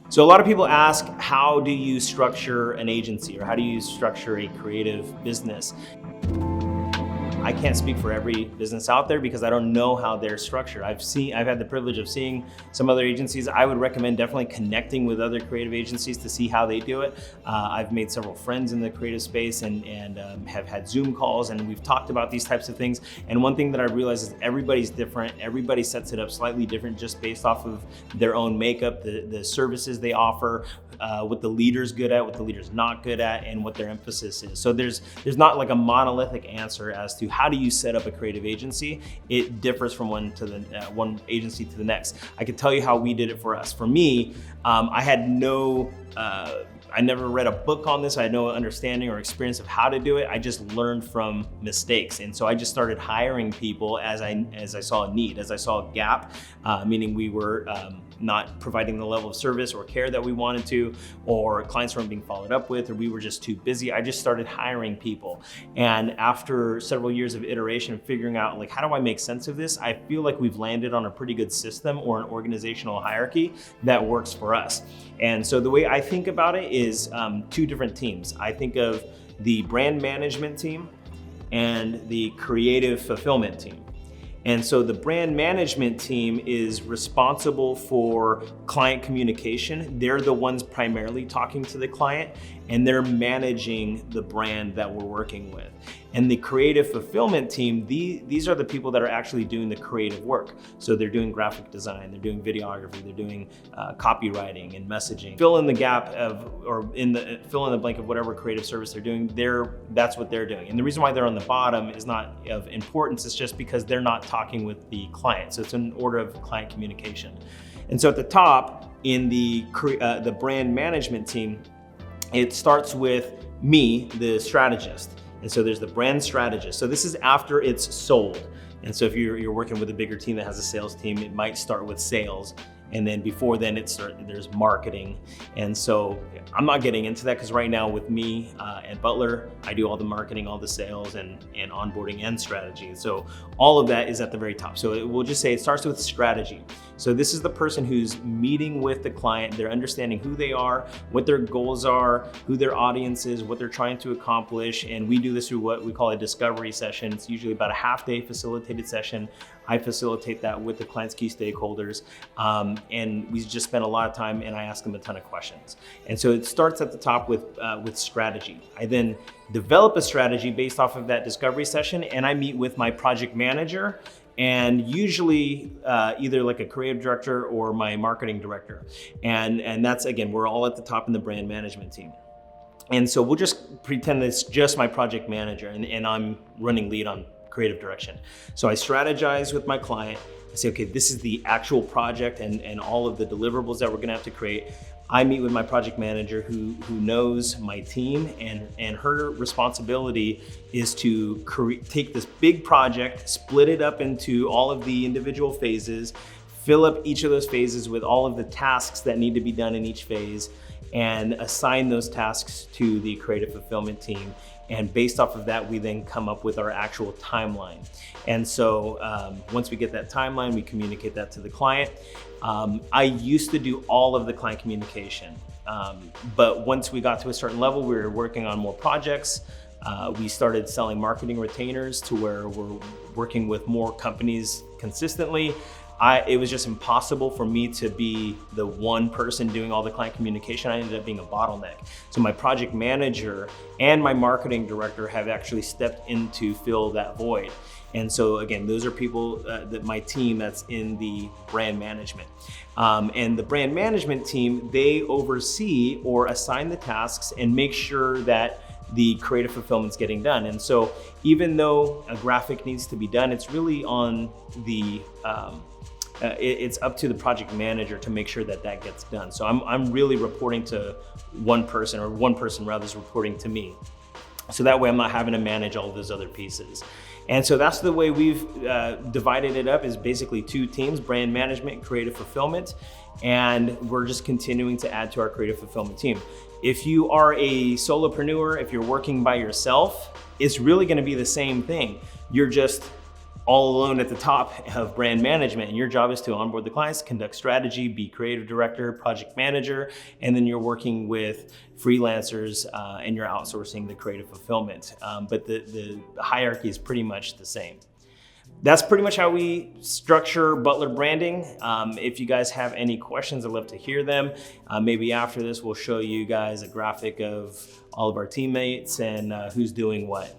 So a lot of people ask, how do you structure an agency, or how do you structure a creative business? I can't speak for every business out there because I don't know how they're structured. I've had the privilege of seeing some other agencies. I would recommend definitely connecting with other creative agencies to see how they do it. I've made several friends in the creative space and have had Zoom calls, and we've talked about these types of things. And one thing that I realized is everybody's different. Everybody sets it up slightly different just based off of their own makeup, the services they offer, what the leader's good at, what the leader's not good at, and what their emphasis is. So there's not like a monolithic answer as to how do you set up a creative agency. It differs from one agency to the next. I can tell you how we did it for us. For me, I never read a book on this. I had no understanding or experience of how to do it. I just learned from mistakes. And so I just started hiring people as I saw a need, as I saw a gap, meaning we were not providing the level of service or care that we wanted to, or clients weren't being followed up with, or we were just too busy. I just started hiring people. And after several years of iteration and figuring out, like, how do I make sense of this? I feel like we've landed on a pretty good system or an organizational hierarchy that works for us. And so the way I think about it is two different teams. I think of the brand management team and the creative fulfillment team. And so the brand management team is responsible for client communication. They're the ones primarily talking to the client, and they're managing the brand that we're working with. And the creative fulfillment team, these are the people that are actually doing the creative work. So they're doing graphic design, they're doing videography, they're doing copywriting and messaging. Fill in the gap fill in the blank of whatever creative service they're doing. That's what they're doing. And the reason why they're on the bottom is not of importance. It's just because they're not talking with the client. So it's an order of client communication. And so at the top in the brand management team, it starts with me, the strategist. And so there's the brand strategist. So this is after it's sold. And so if you're working with a bigger team that has a sales team, it might start with sales. And then before then, there's marketing. And so I'm not getting into that because right now with me and Butler, I do all the marketing, all the sales and onboarding and strategy. So all of that is at the very top. So we'll just say it starts with strategy. So this is the person who's meeting with the client. They're understanding who they are, what their goals are, who their audience is, what they're trying to accomplish. And we do this through what we call a discovery session. It's usually about a half-day facilitated session. I facilitate that with the client's key stakeholders. And we just spend a lot of time and I ask them a ton of questions. And so it starts at the top with strategy. I then develop a strategy based off of that discovery session, and I meet with my project manager and usually either like a creative director or my marketing director. And that's, again, we're all at the top in the brand management team. And so we'll just pretend it's just my project manager and I'm running lead on creative direction. So I strategize with my client. I say, okay, this is the actual project and all of the deliverables that we're gonna have to create. I meet with my project manager who knows my team, and her responsibility is to take this big project, split it up into all of the individual phases, fill up each of those phases with all of the tasks that need to be done in each phase, and assign those tasks to the creative fulfillment team. And based off of that, we then come up with our actual timeline. And so once we get that timeline, we communicate that to the client. I used to do all of the client communication, but once we got to a certain level, we were working on more projects. We started selling marketing retainers to where we're working with more companies consistently. It was just impossible for me to be the one person doing all the client communication. I ended up being a bottleneck. So my project manager and my marketing director have actually stepped in to fill that void. And so again, those are people that my team that's in the brand management. And the brand management team, they oversee or assign the tasks and make sure that the creative fulfillment's getting done. And so even though a graphic needs to be done, it's really on the it's up to the project manager to make sure that that gets done. So I'm really reporting to one person, or one person rather is reporting to me. So that way I'm not having to manage all of those other pieces. And so that's the way we've divided it up, is basically two teams, brand management and creative fulfillment. And we're just continuing to add to our creative fulfillment team. If you are a solopreneur, if you're working by yourself, it's really gonna be the same thing. You're just all alone at the top of brand management, and your job is to onboard the clients, conduct strategy, be creative director, project manager, and then you're working with freelancers and you're outsourcing the creative fulfillment. But the hierarchy is pretty much the same. That's pretty much how we structure Butler Branding. If you guys have any questions, I'd love to hear them. Maybe after this, we'll show you guys a graphic of all of our teammates and who's doing what.